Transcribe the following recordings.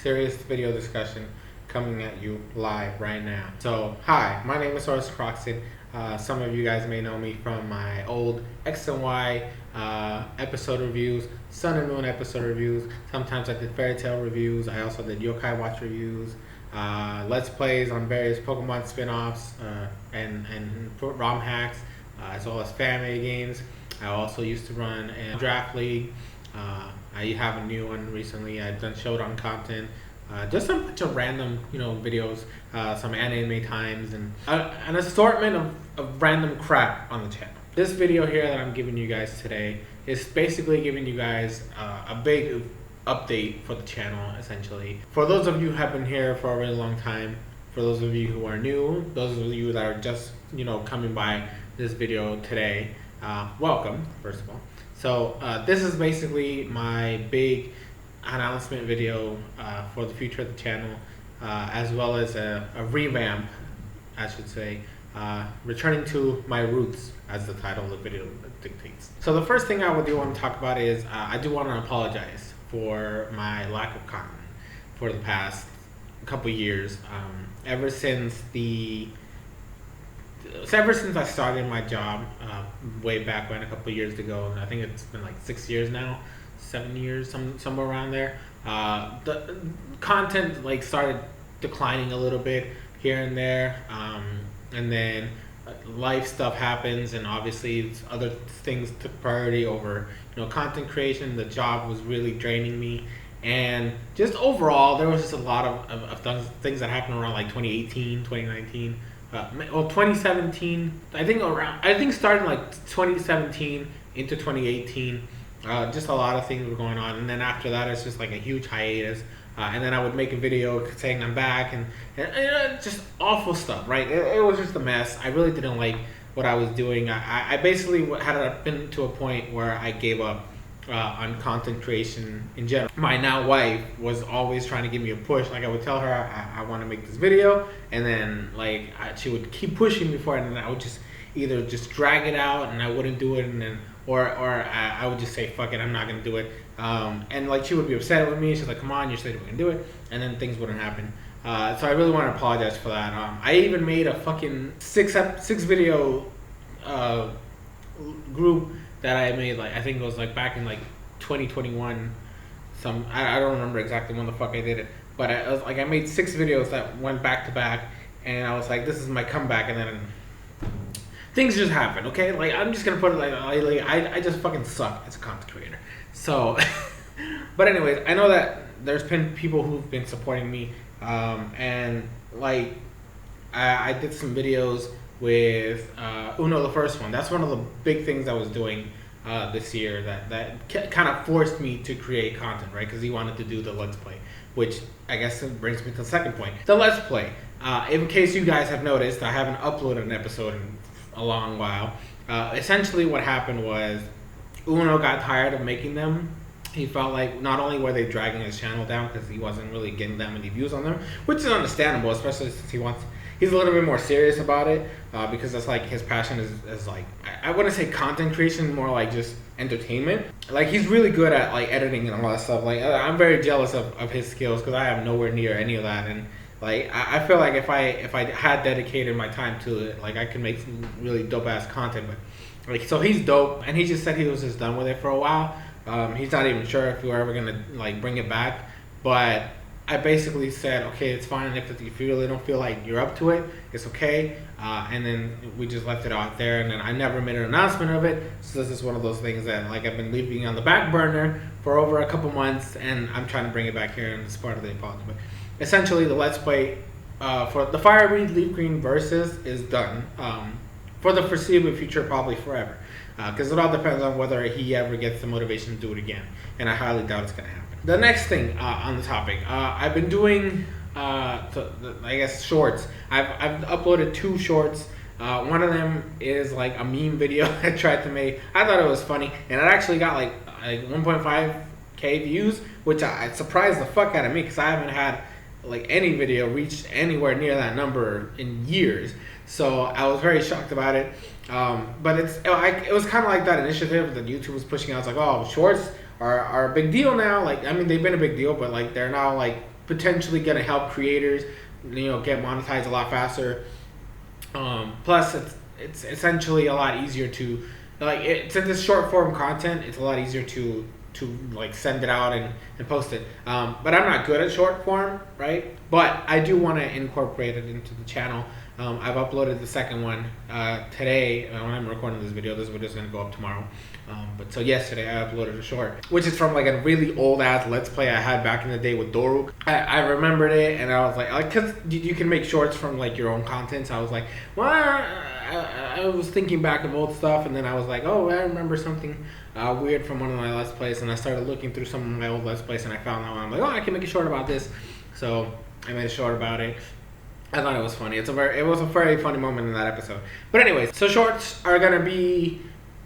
serious video discussion coming at you live right now. So, hi, my name is SoresanCrockxen. Some of you guys may know me from my old X and Y episode reviews, Sun and Moon episode reviews. Sometimes I did fairy tale reviews. I also did yokai watch reviews, let's plays on various Pokemon spin-offs and ROM hacks, as well as fan made games. I also used to run a draft league. I have a new one recently. I've done showdown content, just a bunch of random, videos, some anime times, and an assortment of random crap on the channel. This video here that I'm giving you guys today is basically giving you guys a big update for the channel, essentially. For those of you who have been here for a really long time, for those of you who are new, those of you that are just, coming by this video today, welcome, first of all. So this is basically my big announcement video for the future of the channel, as well as a revamp, I should say, returning to my roots, as the title of the video dictates. So the first thing I do want to talk about is I do want to apologize for my lack of content for the past couple years. Ever since I started my job way back when, a couple years ago, I think it's been like 6 years now, 7 years, somewhere around there. The content started declining a little bit here and there, and then life stuff happens, and obviously other things took priority over content creation. The job was really draining me, and just overall there was just a lot of things that happened around like 2018, 2019. 2017. I think starting like 2017 into 2018, just a lot of things were going on, and then after that it's just like a huge hiatus. And then I would make a video saying I'm back, and just awful stuff, right? It was just a mess. I really didn't like what I was doing. I basically had been to a point where I gave up on content creation in general. My now wife was always trying to give me a push. Like, I would tell her I want to make this video, and then she would keep pushing me for it, and then I would just either just drag it out and I wouldn't do it, and then or I would just say fuck it, I'm not gonna do it. And she would be upset with me. She's like, come on, you said you were gonna do it, and then things wouldn't happen. So I really want to apologize for that. I even made a fucking six video group that I made, I think it was back in 2021. I don't remember exactly when the fuck I did it, but I made 6 videos that went back to back, and I was like, this is my comeback, and then things just happen, okay? I'm just gonna put it I just fucking suck as a content creator. So, but anyways, I know that there's been people who've been supporting me, and I did some videos with Uno, the first one. That's one of the big things I was doing this year that kind of forced me to create content, right? Because he wanted to do the Let's Play, which I guess brings me to the second point. The Let's Play. In case you guys have noticed, I haven't uploaded an episode in a long while. Essentially what happened was Uno got tired of making them. He felt like not only were they dragging his channel down because he wasn't really getting that many views on them, which is understandable, especially since he's a little bit more serious about it, because that's his passion is I wouldn't say content creation, more just entertainment. He's really good at editing and all that stuff. I'm very jealous of his skills, because I have nowhere near any of that, and I feel like if I had dedicated my time to it, I could make some really dope ass content. But so he's dope, and he just said he was just done with it for a while. He's not even sure if we're ever gonna bring it back, but I basically said, okay, it's fine if you really don't feel like you're up to it, it's okay. And then we just left it out there, and then I never made an announcement of it. So this is one of those things that I've been leaving on the back burner for over a couple months, and I'm trying to bring it back here, and it's part of the apology. But essentially, the Let's Play for the Fire Breathe Leaf Green Versus is done for the foreseeable future, probably forever, because it all depends on whether he ever gets the motivation to do it again, and I highly doubt it's gonna happen. The next thing on the topic, I've been doing I guess shorts. I've uploaded 2 shorts. One of them is a meme video I tried to make. I thought it was funny, and it actually got 1.5K views, which I surprised the fuck out of me, because I haven't had any video reach anywhere near that number in years. So I was very shocked about it. But it was kind of like that initiative that YouTube was pushing out. It's oh, shorts are a big deal now. They've been a big deal, but they're now potentially gonna help creators, get monetized a lot faster. Plus, it's essentially a lot easier to since it's short form content, it's a lot easier to like send it out and post it. But I'm not good at short form, right? But I do want to incorporate it into the channel. I've uploaded the second one today. When I'm recording this video is going to go up tomorrow. But so yesterday I uploaded a short, which is from like a really old ass Let's Play I had back in the day with Doruk. I remembered it, and I was like, cause you can make shorts from like your own content. So I was like, well, I was thinking back of old stuff, and then I was like, oh, I remember something weird from one of my Let's Plays, and I started looking through some of my old Let's Plays, and I found that one. I'm like, oh, I can make a short about this. So I made a short about it. I thought it was funny. It was a very funny moment in that episode. But anyways, so shorts are gonna be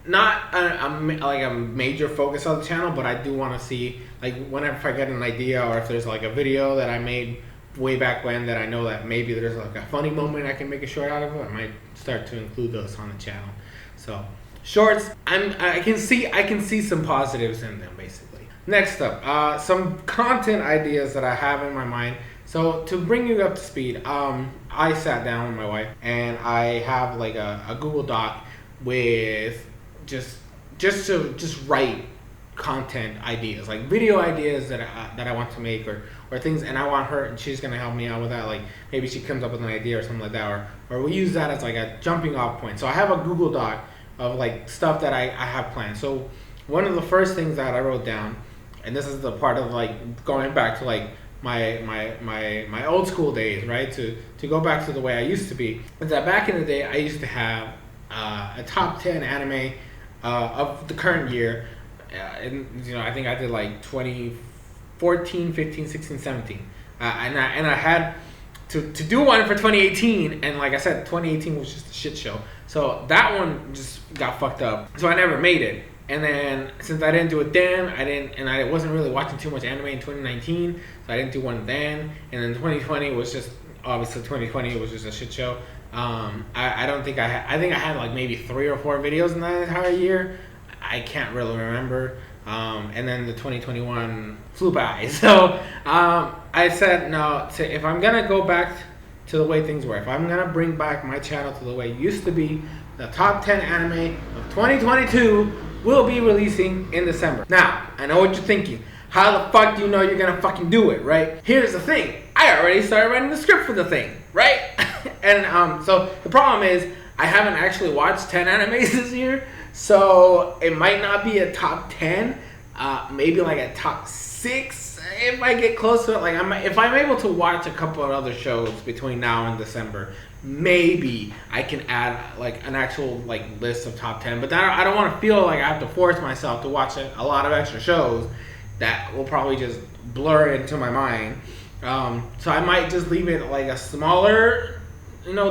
not a major focus of the channel, but I do want to see, like, whenever I get an idea, or if there's like a video that I made way back when that I know that maybe there's like a funny moment I can make a short out of it, I might start to include those on the channel. So shorts, I can see some positives in them basically. Next up, some content ideas that I have in my mind. So to bring you up to speed, I sat down with my wife and I have like a Google Doc with just to write content ideas, like video ideas that I want to make, or things, and I want her, and she's gonna help me out with that. Like maybe she comes up with an idea or something like that, or we use that as like a jumping off point. So I have a Google Doc of like stuff that I have planned. So one of the first things that I wrote down, and this is the part of like going back to like my old school days, right? To go back to the way I used to be, is that back in the day I used to have a top 10 anime of the current year, and I think I did like 2014, 15, 16, 17, and I had to do one for 2018, and like I said, 2018 was just a shit show, so that one just got fucked up, so I never made it. And then since I didn't do it then, I wasn't really watching too much anime in 2019, so I didn't do one then. And then 2020 was just, obviously 2020 was just a shit show. I don't think I think I had like maybe 3 or 4 videos in that entire year. I can't really remember. And then the 2021 flew by. So I said, no, if I'm gonna go back to the way things were, if I'm gonna bring back my channel to the way it used to be, the top 10 anime of 2022 will be releasing in December. Now, I know what you're thinking. How the fuck do you know you're gonna fucking do it, right? Here's the thing. I already started writing the script for the thing, right? And so the problem is I haven't actually watched 10 animes this year, so it might not be a top 10, maybe like a top 6 if I get close to it. Like if I'm able to watch a couple of other shows between now and December, maybe I can add like an actual like list of top 10. But then I don't want to feel like I have to force myself to watch a lot of extra shows that will probably just blur into my mind. So I might just leave it like a smaller,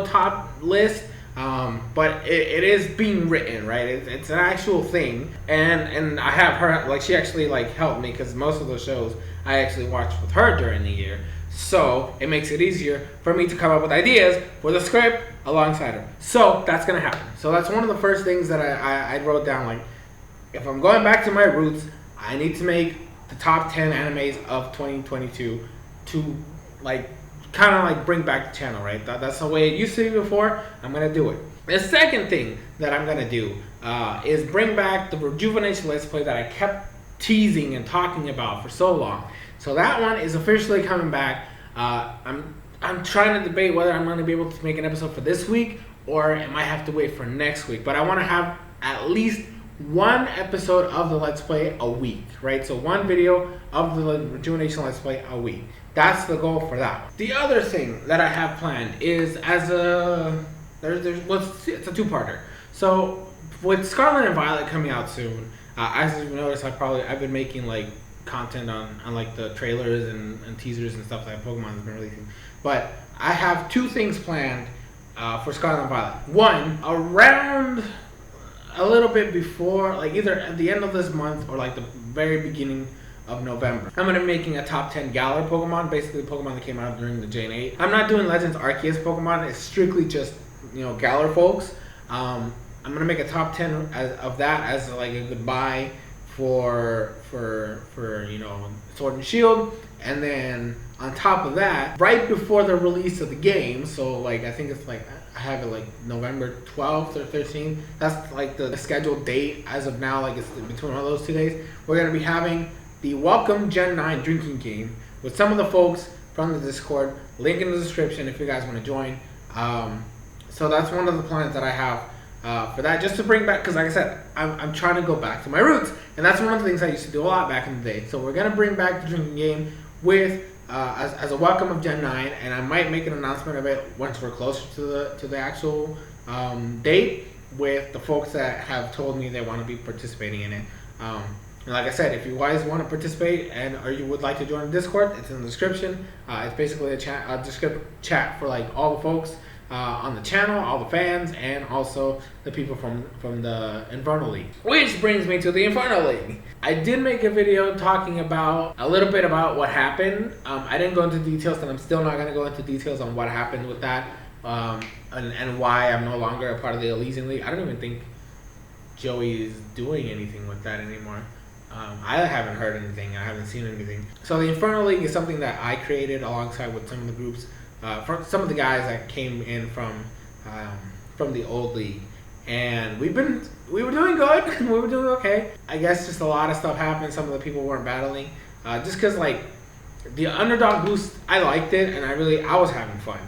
top list. But it is being written, right? It's an actual thing, and I have her, like, she actually like helped me, because most of those shows I actually watched with her during the year, so it makes it easier for me to come up with ideas for the script alongside her. So that's gonna happen. So that's one of the first things that I wrote down. Like, if I'm going back to my roots, I need to make the top 10 animes of 2022 to like kind of like bring back the channel, right? That's the way it used to be before. I'm gonna do it. The second thing that I'm gonna do is bring back the Rejuvenation Let's Play that I kept teasing and talking about for so long. So that one is officially coming back. I'm trying to debate whether I'm gonna be able to make an episode for this week, or I might have to wait for next week. But I want to have at least one episode of the Let's Play a week, right? So one video of the Rejuvenation Let's Play a week. That's the goal for that. The other thing that I have planned is it's a two-parter. So with Scarlet and Violet coming out soon, as you notice, I've been making like content on like the trailers and teasers and stuff that Pokemon has been releasing. But I have 2 things planned for Scarlet and Violet. One, around a little bit before, like either at the end of this month or like the very beginning of November, I'm gonna be making a top 10 Galar Pokemon, basically Pokemon that came out during the Gen 8. I'm not doing Legends Arceus Pokemon, it's strictly just, Galar folks. I'm gonna make a top 10 of that as like a goodbye for Sword and Shield, And then on top of that, right before the release of the game, so like I think it's like I have it like November 12th or 13th. That's like the scheduled date as of now. Like it's between one of those 2 days. We're gonna be having the Welcome Gen 9 drinking game with some of the folks from the Discord. Link in the description if you guys want to join. So that's one of the plans that I have for that, just to bring back, because like I said, I'm trying to go back to my roots, and that's one of the things I used to do a lot back in the day. So we're gonna bring back the drinking game with as a welcome of Gen 9, and I might make an announcement of it once we're closer to the actual date with the folks that have told me they want to be participating in it. And like I said, if you guys want to participate or you would like to join the Discord, it's in the description. It's basically a chat for like all the folks on the channel, all the fans, and also the people from the Infernal League. Which brings me to the Infernal League. I did make a video talking about a little bit about what happened. I didn't go into details, and I'm still not going to go into details on what happened with that and why I'm no longer a part of the Elysian League. I don't even think Joey is doing anything with that anymore. I haven't heard anything. I haven't seen anything. So the Infernal League is something that I created alongside with some of the groups, some of the guys that came in from the old league, and we were doing good. We were doing okay. I guess just a lot of stuff happened. Some of the people weren't battling, just because like the underdog boost, I liked it, and I was having fun.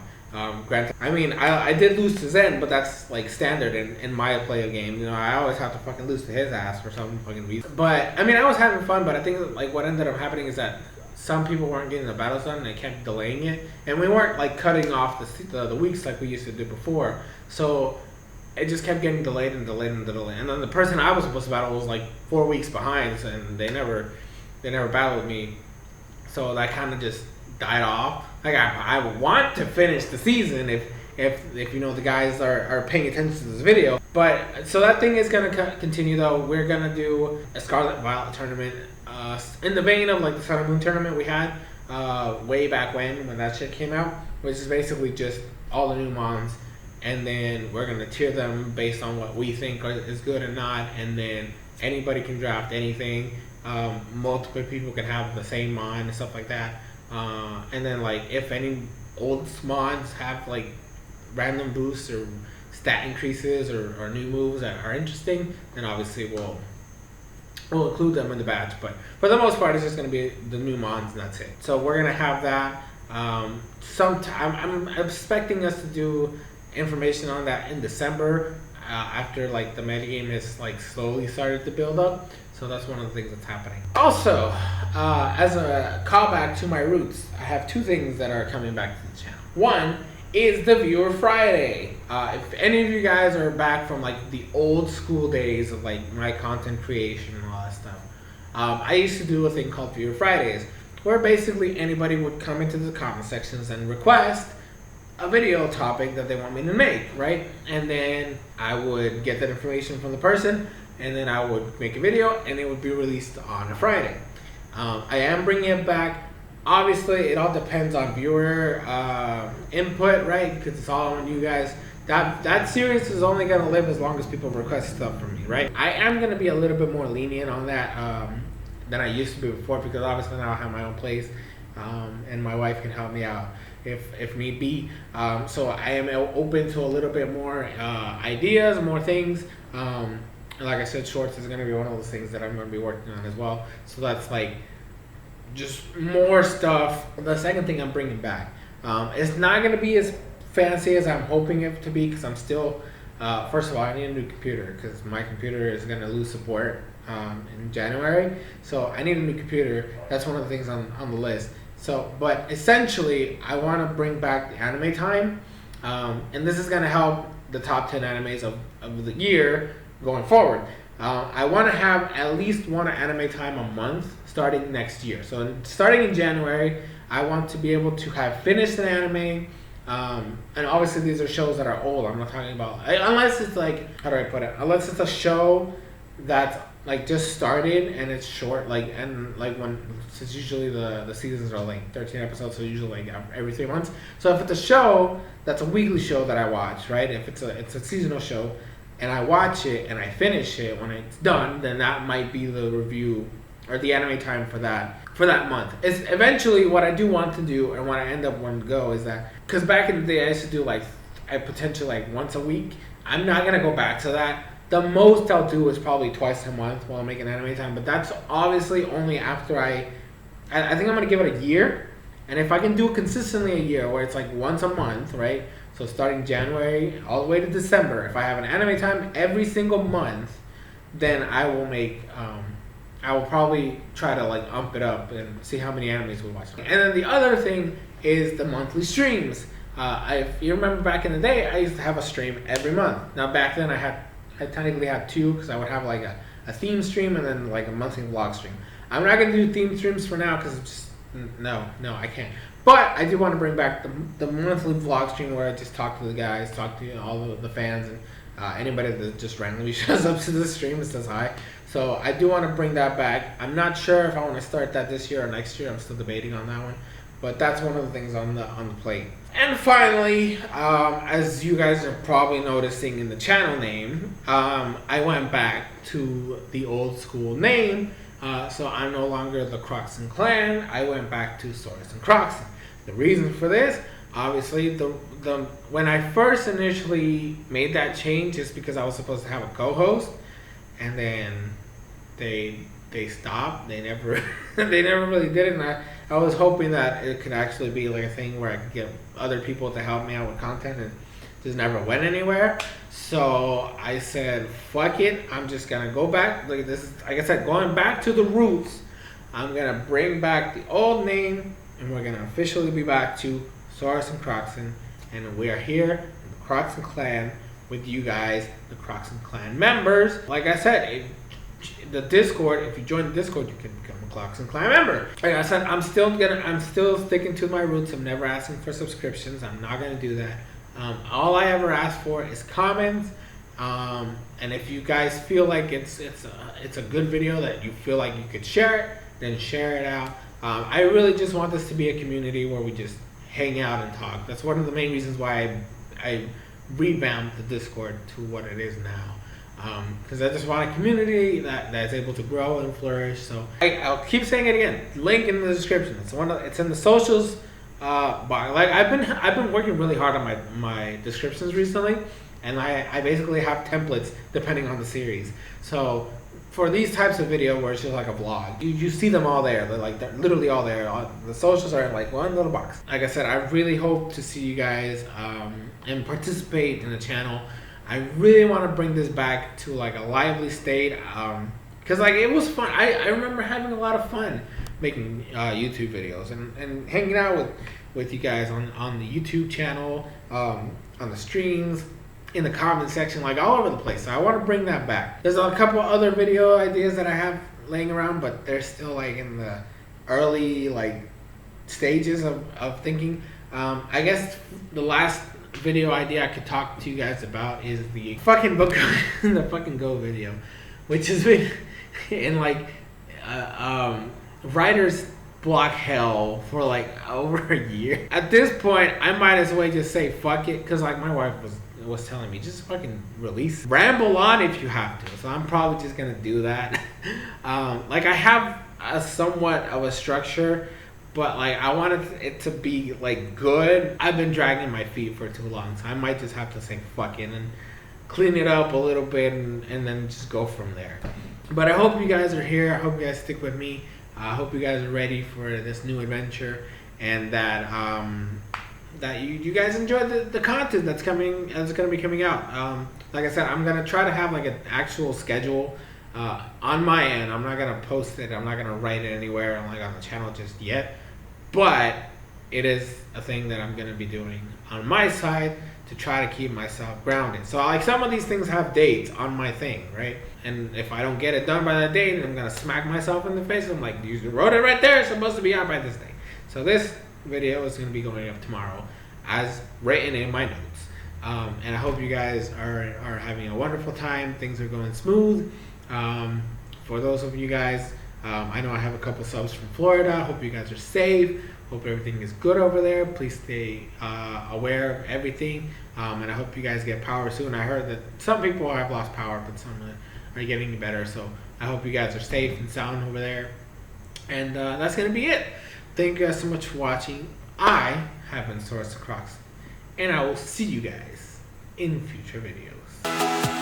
Granted, I mean, I did lose to Zen, but that's like standard in my play of game. You know, I always have to fucking lose to his ass for some fucking reason. But I mean, I was having fun. But I think like what ended up happening is that some people weren't getting the battles done, and they kept delaying it, and we weren't like cutting off the weeks like we used to do before. So it just kept getting delayed and delayed and delayed. And then the person I was supposed to battle was like 4 weeks behind, and they never battled me. So that kind of just died off. Like I want to finish the season if you know the guys are paying attention to this video. But so that thing is gonna continue though. We're gonna do a Scarlet Violet tournament in the vein of like the Sun and Moon tournament we had way back when that shit came out, which is basically just all the new mons, and then we're gonna tier them based on what we think is good and not, and then anybody can draft anything. Multiple people can have the same mon and stuff like that. And then like if any old mods have like random boosts or stat increases or new moves that are interesting, then obviously we'll include them in the batch. But for the most part, it's just going to be the new mods and that's it. So we're going to have that sometime. I'm expecting us to do information on that in December after like the metagame has like slowly started to build up. So that's one of the things that's happening. Also, as a callback to my roots, I have 2 things that are coming back to the channel. One is the Viewer Friday. If any of you guys are back from like the old school days of like my content creation and all that stuff, I used to do a thing called Viewer Fridays, where basically anybody would come into the comment sections and request a video topic that they want me to make, right? And then I would get that information from the person, and then I would make a video, and it would be released on a Friday. I am bringing it back. Obviously, it all depends on viewer input, right? Because it's all on you guys. That series is only going to live as long as people request stuff from me, right? I am going to be a little bit more lenient on that than I used to be before, because obviously now I have my own place, and my wife can help me out if need be. So I am open to a little bit more ideas, more things. Like I said, shorts is going to be one of those things that I'm going to be working on as well. So that's like just more stuff. The second thing I'm bringing back, it's not going to be as fancy as I'm hoping it to be, because I'm still, first of all, I need a new computer, because my computer is going to lose support in January. So I need a new computer. That's one of the things on the list. So, but essentially, I want to bring back the anime time, and this is going to help the top 10 animes of the year going forward. I want to have at least one anime time a month starting next year. So starting in January, I want to be able to have finished an anime, and obviously these are shows that are old. I'm not talking about, unless it's like, how do I put it? Unless it's a show that's like just started and it's short, like, and like since usually the seasons are like 13 episodes, so usually like every 3 months. So if it's a show that's a weekly show that I watch, right? If it's a seasonal show, and I watch it and I finish it when it's done, then that might be the review or the anime time for for that month. It's eventually what I do want to do, and what I end up wanting to go is that, because back in the day I used to do like a potential like once a week. I'm not gonna go back to that. The most I'll do is probably twice a month while I'm making anime time, but that's obviously only after I think I'm gonna give it a year, and if I can do it consistently a year, where it's like once a month, right? So starting January all the way to December, if I have an anime time every single month, then I will make. I will probably try to like ump it up and see how many animes we watch. And then the other thing is the monthly streams. If you remember back in the day, I used to have a stream every month. Now back then I technically had two, because I would have like a theme stream and then like a monthly vlog stream. I'm not gonna do theme streams for now because it's just no, I can't. But I do want to bring back the monthly vlog stream where I just talk to the guys, talk to all the fans, and anybody that just randomly shows up to the stream and says hi. So I do want to bring that back. I'm not sure if I want to start that this year or next year. I'm still debating on that one. But that's one of the things on the plate. And finally, as you guys are probably noticing in the channel name, I went back to the old school name. So I'm no longer the Crockxen clan. I went back to SoresanCrockxen. The reason for this, obviously, when I first initially made that change, is because I was supposed to have a co-host, and then they stopped. They never really did it. And I was hoping that it could actually be like a thing where I could get other people to help me out with content, and just never went anywhere. So I said, fuck it, I'm just gonna go back. Like I said, going back to the roots. I'm gonna bring back the old name, and we're gonna officially be back to SoresanCrockxen, and we are here in the Crockxen clan with you guys, the Crockxen clan members. Like I said, the Discord, if you join the Discord, you can become a Crockxen clan member. Like I said, I'm still sticking to my roots. I'm never asking for subscriptions. I'm not gonna do that. All I ever ask for is comments, and if you guys feel like it's a good video that you feel like you could share it, then share it out. I really just want this to be a community where we just hang out and talk. That's one of the main reasons why I revamped the Discord to what it is now, because I just want a community that's able to grow and flourish. So I'll keep saying it again. Link in the description. It's in the socials. Like I've been working really hard on my descriptions recently, and I basically have templates depending on the series. So for these types of video where it's just like a vlog, you see them all there. They're literally all there. The socials are in like one little box. Like I said, I really hope to see you guys and participate in the channel. I really want to bring this back to like a lively state, because like it was fun. I remember having a lot of fun making YouTube videos and hanging out with you guys on the YouTube channel, on the streams, in the comment section, like all over the place. So I want to bring that back. There's a couple other video ideas that I have laying around, but they're still like in the early like stages of thinking. I guess the last video idea I could talk to you guys about is the fucking book, the fucking Go video, which has been in like writer's block hell for like over a year. At this point, I might as well just say fuck it, because like my wife was telling me, just fucking release, ramble on if you have to. So I'm probably just gonna do that. Like I have a somewhat of a structure, but like I wanted it to be like good. I've been dragging my feet for too long, so I might just have to say fuck it and clean it up a little bit and then just go from there. But I hope you guys are here. I hope you guys stick with me. I hope you guys are ready for this new adventure, and that that you guys enjoy the content that's going to be coming out. Like I said, I'm going to try to have like an actual schedule on my end. I'm not going to post it. I'm not going to write it anywhere on the channel just yet. But it is a thing that I'm going to be doing on my side to try to keep myself grounded. So like some of these things have dates on my thing, right? And if I don't get it done by that date, I'm going to smack myself in the face. I'm like, you wrote it right there. It's supposed to be out by this day. So this video is going to be going up tomorrow as written in my notes. And I hope you guys are having a wonderful time. Things are going smooth. For those of you guys, I know I have a couple subs from Florida. Hope you guys are safe. Hope everything is good over there. Please stay aware of everything. And I hope you guys get power soon. I heard that some people have lost power, but some are getting better. So I hope you guys are safe and sound over there. And that's gonna be it. Thank you guys so much for watching. I have been SoresanCrockxen, and I will see you guys in future videos.